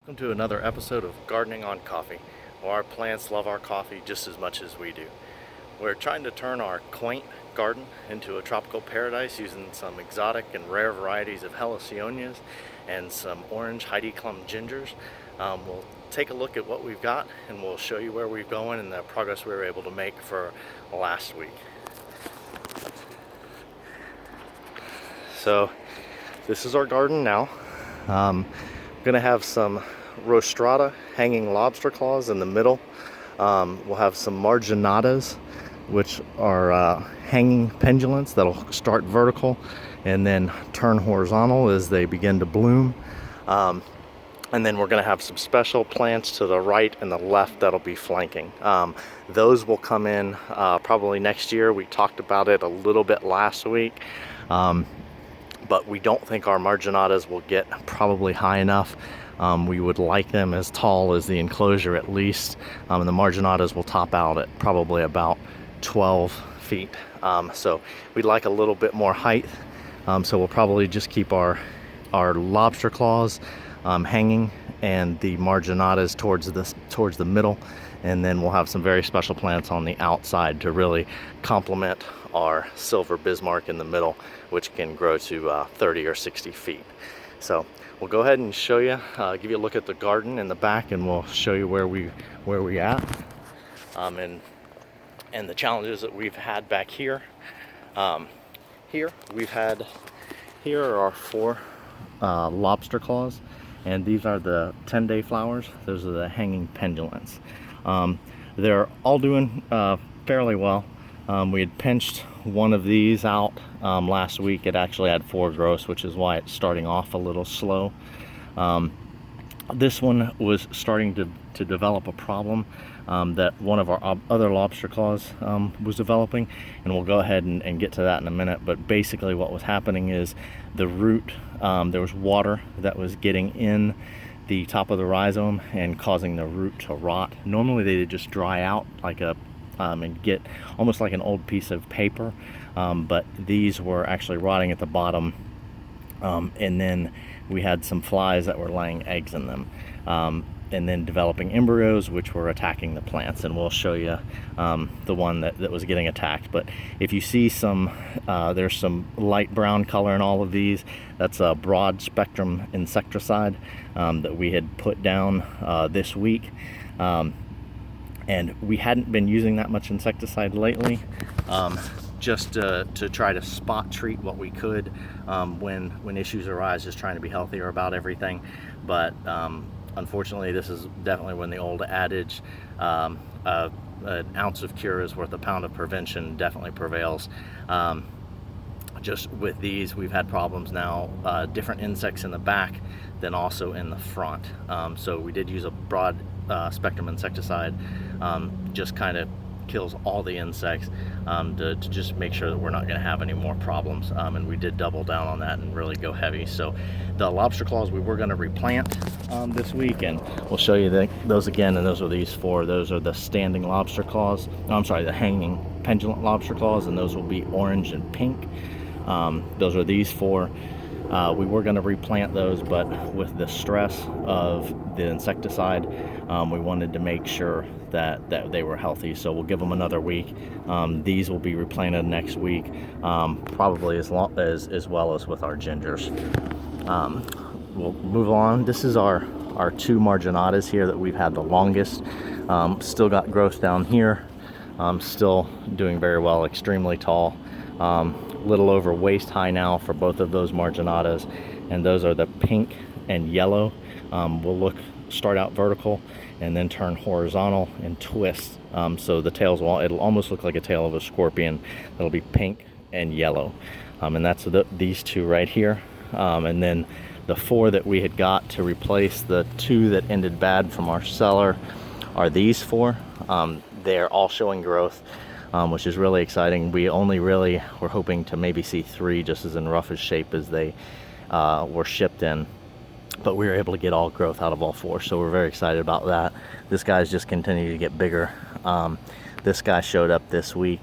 Welcome to another episode of Gardening on Coffee, where our plants love our coffee just as much as we do. We're trying to turn our quaint garden into a tropical paradise using some exotic and rare varieties of Heliconias and some orange Heidi Klum gingers. We'll take a look at what we've got and we'll show you where we're going and the progress we were able to make for last week. So this is our garden now. I'm gonna have some rostrata hanging lobster claws in the middle. We'll have some marginatas, which are hanging pendulants that'll start vertical and then turn horizontal as they begin to bloom. And then we're going to have some special plants to the right and the left that'll be flanking. Those will come in probably next year. We talked about it a little bit last week, but we don't think our marginatas will get probably high enough. We would like them as tall as the enclosure at least, and the marginatas will top out at probably about 12 feet. So we'd like a little bit more height, so we'll probably just keep our lobster claws hanging and the marginatas towards the middle, and then we'll have some very special plants on the outside to really complement our silver Bismarck in the middle, which can grow to 30 or 60 feet. So we'll go ahead and show you, give you a look at the garden in the back, and we'll show you where we at, and the challenges that we've had back here. Here are our 4 lobster claws, and these are the 10-day flowers. Those are the hanging pendulants. They're all doing fairly well. We had pinched one of these out last week. It actually had 4 growths, which is why it's starting off a little slow. This one was starting to develop a problem that one of our other lobster claws was developing, and we'll go ahead and get to that in a minute. But basically what was happening is the root, there was water that was getting in the top of the rhizome and causing the root to rot. Normally they just dry out like and get almost like an old piece of paper, but these were actually rotting at the bottom, and then we had some flies that were laying eggs in them, and then developing embryos which were attacking the plants, and we'll show you the one that was getting attacked. But if you see there's some light brown color in all of these, that's a broad spectrum insecticide that we had put down this week. And we hadn't been using that much insecticide lately, just to try to spot treat what we could when issues arise, just trying to be healthier about everything. But unfortunately, this is definitely when the old adage, an ounce of cure is worth a pound of prevention, definitely prevails. Just with these, we've had problems now, different insects in the back than also in the front. So we did use a broad spectrum insecticide, just kind of kills all the insects, to just make sure that we're not going to have any more problems, and we did double down on that and really go heavy. So the lobster claws we were going to replant this week, and we'll show you those again. And those are these 4. Those are the standing lobster claws. I'm sorry, the hanging pendulant lobster claws, and those will be orange and pink. Those are these 4. We were going to replant those, but with the stress of the insecticide, we wanted to make sure that they were healthy. So we'll give them another week. These will be replanted next week, probably as well as with our gingers. We'll move on. This is our 2 marginatas here that we've had the longest. Still got growth down here. Still doing very well, extremely tall. Little over waist high now for both of those marginatas, and those are the pink and yellow. Will start out vertical and then turn horizontal and twist, so the tails it'll almost look like a tail of a scorpion. It'll be pink and yellow, and that's these 2 right here. And then the 4 that we had got to replace the 2 that ended bad from our cellar are these 4. They're all showing growth, which is really exciting. We only really were hoping to maybe see 3 just as in rough as shape as they were shipped in, but we were able to get all growth out of all 4, so we're very excited about that. This guy's just continued to get bigger. This guy showed up this week.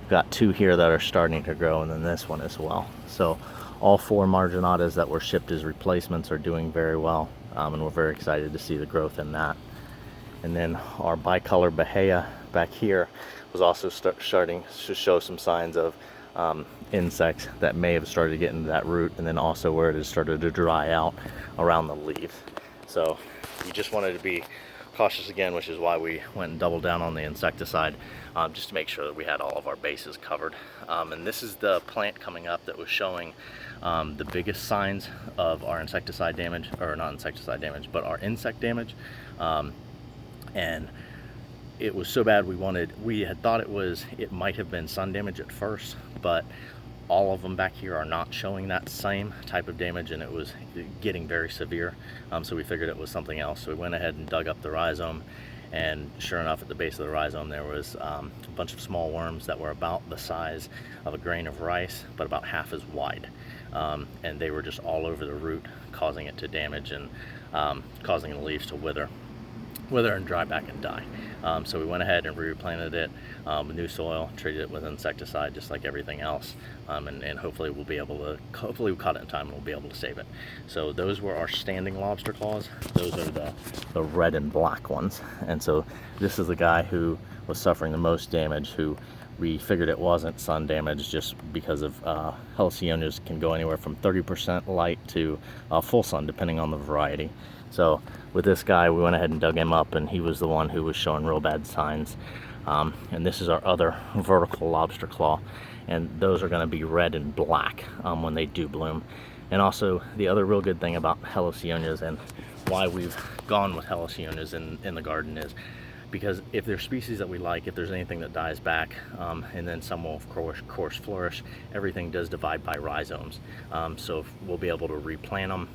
We've got 2 here that are starting to grow, and then this one as well. So all 4 marginatas that were shipped as replacements are doing very well. and we're very excited to see the growth in that. And then our bicolor bahia back here was also starting to show some signs of insects that may have started getting to that root, and then also where it has started to dry out around the leaves. So we just wanted to be cautious again, which is why we went and doubled down on the insecticide, just to make sure that we had all of our bases covered. And this is the plant coming up that was showing the biggest signs of our insecticide damage, or not insecticide damage, but our insect damage. And it was so bad we had thought it might have been sun damage at first, but all of them back here are not showing that same type of damage, and it was getting very severe. So we figured it was something else. So we went ahead and dug up the rhizome, and sure enough, at the base of the rhizome there was a bunch of small worms that were about the size of a grain of rice, but about half as wide. And they were just all over the root, causing it to damage and causing the leaves to wither and dry back and die. So we went ahead and replanted it with new soil, treated it with insecticide just like everything else, and hopefully we'll be able to, hopefully we caught it in time and we'll be able to save it. So those were our standing lobster claws. Those are the red and black ones. And so this is the guy who was suffering the most damage, who we figured it wasn't sun damage just because of Heliconias can go anywhere from 30% light to full sun depending on the variety. So with this guy, we went ahead and dug him up, and he was the one who was showing real bad signs. And this is our other vertical lobster claw, and those are going to be red and black when they do bloom. And also the other real good thing about Heliconias, and why we've gone with Heliconias in the garden, is because if there's species that we like, if there's anything that dies back, and then some will of course flourish, everything does divide by rhizomes. So we'll be able to replant them.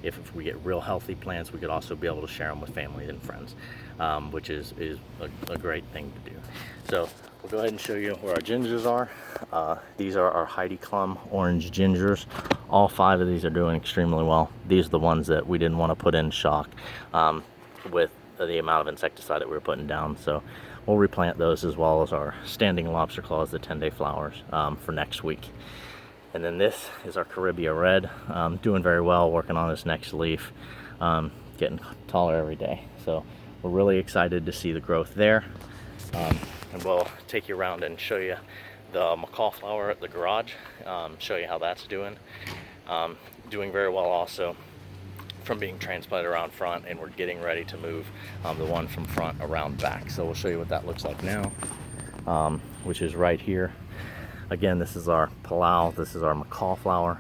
If we get real healthy plants, we could also be able to share them with family and friends, which is a great thing to do. So we'll go ahead and show you where our gingers are. These are our Heidi Klum orange gingers. All 5 of these are doing extremely well. These are the ones that we didn't want to put in shock with the amount of insecticide that we were putting down. So we'll replant those, as well as our standing lobster claws, the 10-day flowers, for next week. And then this is our Caribbean red, doing very well, working on this next leaf, getting taller every day. So we're really excited to see the growth there. And we'll take you around and show you the macaw flower at the garage, show you how that's doing. Doing very well also from being transplanted around front, and we're getting ready to move the one from front around back. So we'll show you what that looks like now, which is right here. Again, this is our Palau, this is our macaw flower.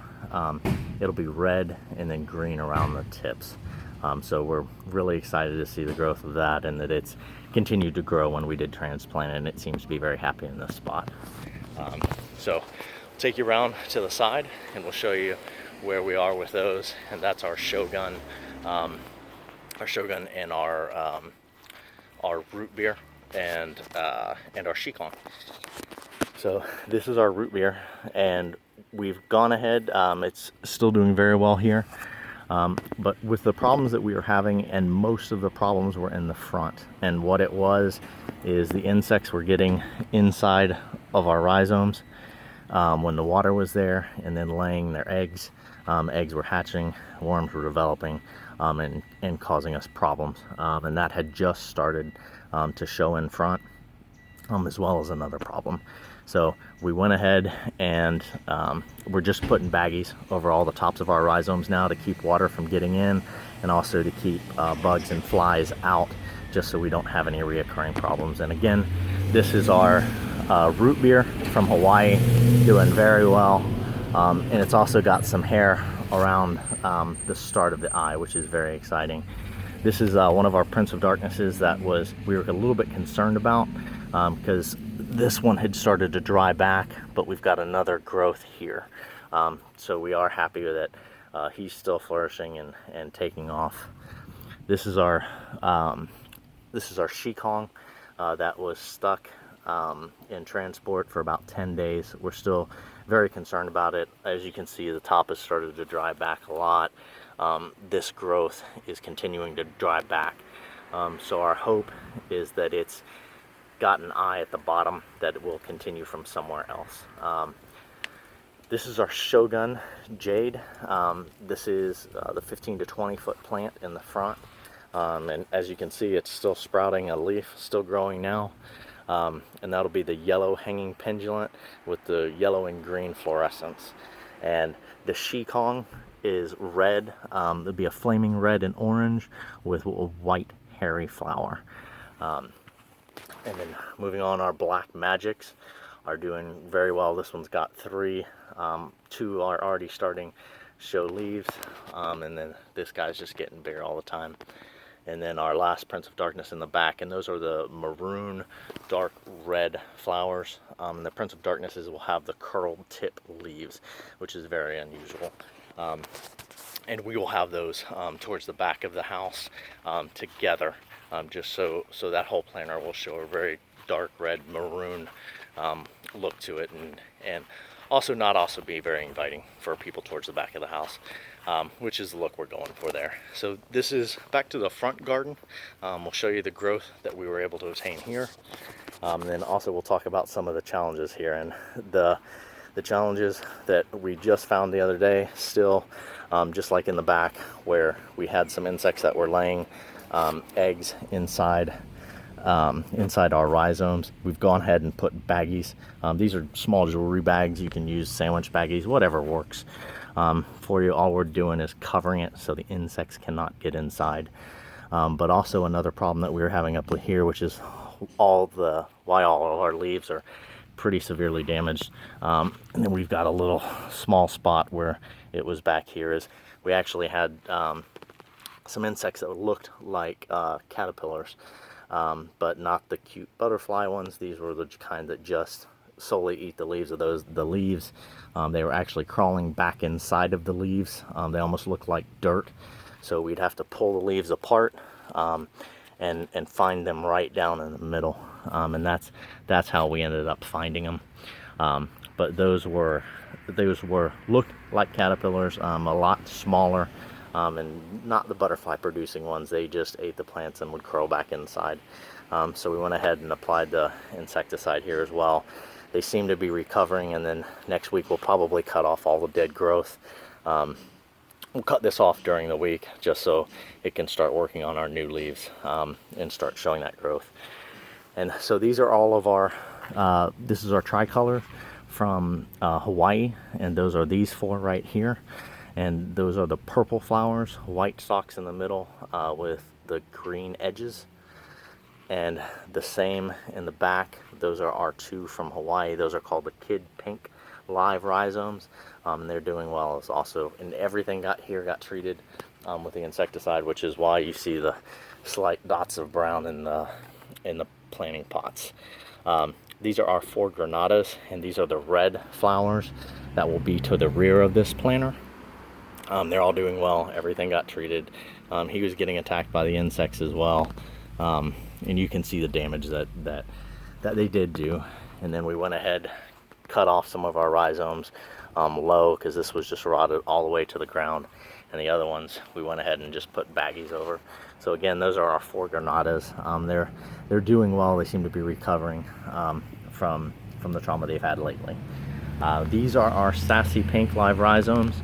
It'll be red and then green around the tips. So we're really excited to see the growth of that, and that it's continued to grow when we did transplant it, and it seems to be very happy in this spot. So we'll take you around to the side and we'll show you where we are with those. And that's our Shogun, and our root beer and our Shikong. So this is our root beer, and we've gone ahead, it's still doing very well here, but with the problems that we were having, and most of the problems were in the front, and what it was is the insects were getting inside of our rhizomes when the water was there, and then laying their eggs. Eggs were hatching, worms were developing, and causing us problems, and that had just started to show in front, as well as another problem. So we went ahead and we're just putting baggies over all the tops of our rhizomes now to keep water from getting in, and also to keep bugs and flies out, just so we don't have any reoccurring problems. And again, this is our root beer from Hawaii, doing very well. And it's also got some hair around the start of the eye, which is very exciting. This is one of our Prince of Darknesses that we were a little bit concerned about, because this one had started to dry back, but we've got another growth here. So we are happy that he's still flourishing and taking off. This is our Shikong that was stuck in transport for about 10 days. We're still very concerned about it. As you can see, the top has started to dry back a lot. This growth is continuing to dry back. So our hope is that it's got an eye at the bottom, that it will continue from somewhere else. This is our Shogun Jade. This is the 15 to 20 foot plant in the front. And as you can see, it's still sprouting a leaf, still growing now. And that'll be the yellow hanging pendulum with the yellow and green fluorescence. And the Shikong is red. There'll be a flaming red and orange with a white hairy flower. And then moving on, our Black Magics are doing very well. This one's got three. Two are already starting to show leaves, and then this guy's just getting bigger all the time. And then our last Prince of Darkness in the back, and those are the maroon dark red flowers. The Prince of Darknesses will have the curled tip leaves, which is very unusual. And we will have those towards the back of the house together, just so that whole planter will show a very dark red maroon look to it, and also be very inviting for people towards the back of the house, which is the look we're going for there. So this is back to the front garden. We'll show you the growth that we were able to attain here. And then also we'll talk about some of the challenges here, and the challenges that we just found the other day still, just like in the back where we had some insects that were laying eggs inside our rhizomes. We've gone ahead and put baggies. These are small jewelry bags. You can use sandwich baggies, whatever works for you. All we're doing is covering it so the insects cannot get inside. But also another problem that we were having up here, which is why all of our leaves are pretty severely damaged. And then we've got a little small spot where it was back here, is we actually had some insects that looked like caterpillars. But not the cute butterfly ones. These were the kind that just solely eat the leaves of the leaves. They were actually crawling back inside of the leaves. They almost looked like dirt. So we'd have to pull the leaves apart and find them right down in the middle. And that's how we ended up finding them. But those looked like caterpillars, a lot smaller. And not the butterfly producing ones. They just ate the plants and would curl back inside. So we went ahead and applied the insecticide here as well. They seem to be recovering, and then next week we'll probably cut off all the dead growth. We'll cut this off during the week just so it can start working on our new leaves and start showing that growth. And so these are all of our, this is our tricolor from Hawaii, and those are these four right here. And those are the purple flowers, white stalks in the middle with the green edges. And the same in the back. Those are our two from Hawaii. Those are called the Kid Pink live rhizomes. And they're doing well. It's also, and everything got treated with the insecticide, which is why you see the slight dots of brown in the planting pots. These are our four granadas, and these are the red flowers that will be to the rear of this planter. They're all doing well. Everything got treated. He was getting attacked by the insects as well. And you can see the damage that they did do. And then we went ahead, cut off some of our rhizomes low, because this was just rotted all the way to the ground. And the other ones we went ahead and just put baggies over. So again, those are our four granadas. They're doing well. They seem to be recovering from the trauma they've had lately. These are our Sassy Pink live rhizomes.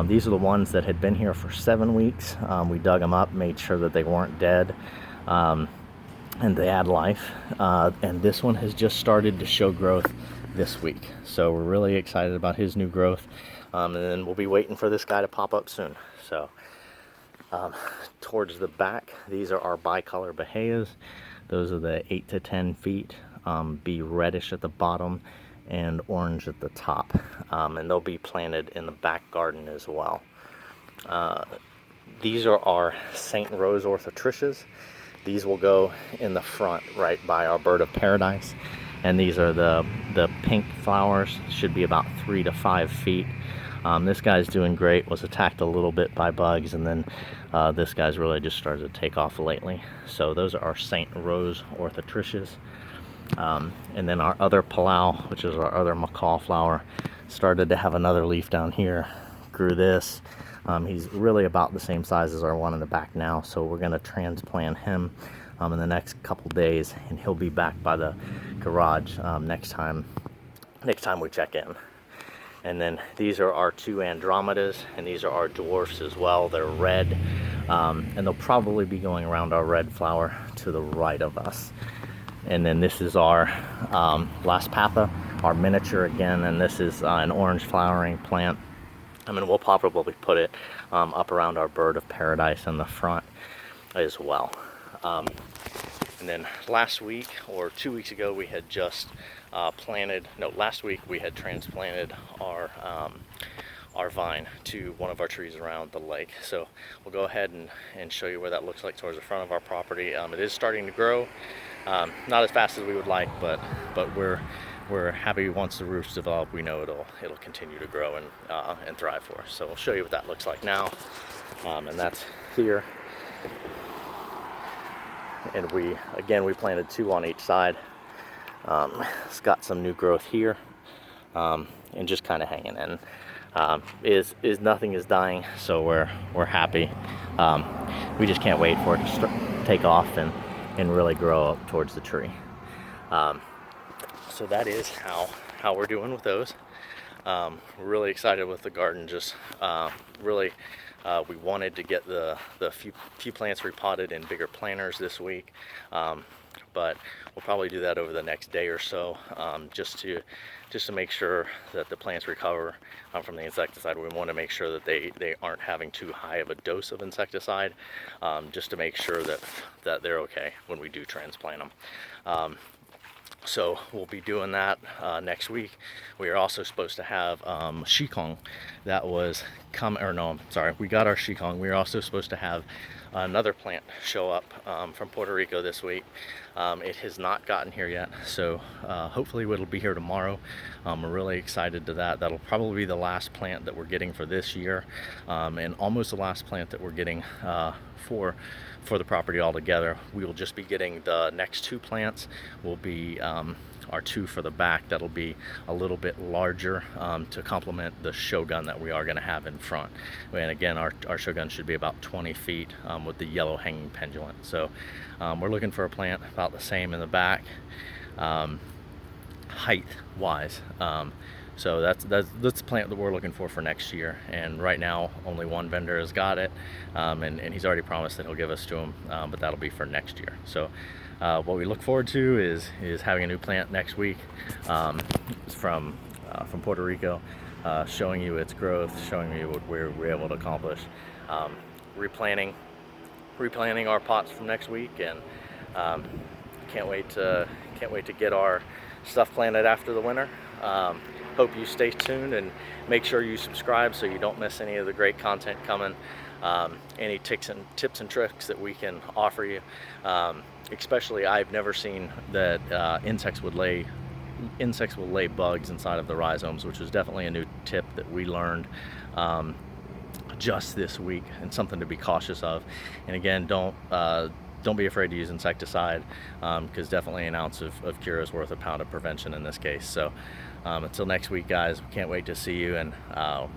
These are the ones that had been here for 7 weeks. We dug them up, made sure that they weren't dead, and they had life. And this one has just started to show growth this week. So we're really excited about his new growth. And then we'll be waiting for this guy to pop up soon. So towards the back, these are our bicolor bahayas. Those are the 8 to 10 feet, be reddish at the bottom and orange at the top, and they'll be planted in the back garden as well. These are our St. Rose orthotrichas. These will go in the front right by our bird of paradise, and these are the pink flowers. Should be about 3 to 5 feet. This guy's doing great. Was attacked a little bit by bugs, and then this guy's really just started to take off lately. So those are our St. Rose orthotrichas. And then our other Palau, which is our other macaw flower, started to have another leaf down here. Grew this. He's really about the same size as our one in the back now, so we're going to transplant him in the next couple days, and he'll be back by the garage next time we check in. And then these are our 2 Andromedas, and these are our dwarfs as well. They're red, and they'll probably be going around our red flower to the right of us. And then this is our Las Papa, our miniature again, and this is an orange flowering plant. I mean, we'll probably put it up around our bird of paradise in the front as well. And then last week or 2 weeks ago, we had just last week we had transplanted our vine to one of our trees around the lake. So we'll go ahead and show you what that looks like towards the front of our property. It is starting to grow, not as fast as we would like, but we're happy once the roots develop. We know it'll continue to grow and thrive for us. So we'll show you what that looks like now, and that's here. And we planted 2 on each side. It's got some new growth here, and just kind of hanging in. Nothing is dying, so we're happy. We just can't wait for it to take off and really grow up towards the tree. So that is how we're doing with those. We're really excited with the garden. Just really, we wanted to get the few plants repotted in bigger planters this week, but we'll probably do that over the next day or so, just to make sure that the plants recover from the insecticide. We want to make sure that they aren't having too high of a dose of insecticide, just to make sure that they're okay when we do transplant them. So we'll be doing that next week. We are also supposed to have shikong that was we got our shikong. We are also supposed to have another plant show up from Puerto Rico this week. It has not gotten here yet, so hopefully it'll be here tomorrow. We're really excited to that. That'll probably be the last plant that we're getting for this year, and almost the last plant that we're getting for the property altogether. We will just be getting the next 2 plants. Will be our 2 for the back. That'll be a little bit larger to complement the shogun that we are going to have in front. And again, our shogun should be about 20 feet with the yellow hanging pendulum. So we're looking for a plant about the same in the back, height wise. So that's the plant that we're looking for next year. And right now, only one vendor has got it, and he's already promised that he'll give us to him, but that'll be for next year. So what we look forward to is having a new plant next week from Puerto Rico, showing you its growth, showing you what we're able to accomplish, replanting our pots from next week, and can't wait to get our stuff planted after the winter. Hope you stay tuned and make sure you subscribe so you don't miss any of the great content coming. Any tips and tricks that we can offer you. Especially, I've never seen that insects will lay bugs inside of the rhizomes, which was definitely a new tip that we learned just this week, and something to be cautious of. And again, don't be afraid to use insecticide, because definitely an ounce of cure is worth a pound of prevention in this case. So until next week, guys, we can't wait to see you, and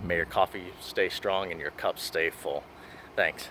may your coffee stay strong and your cups stay full. Thanks.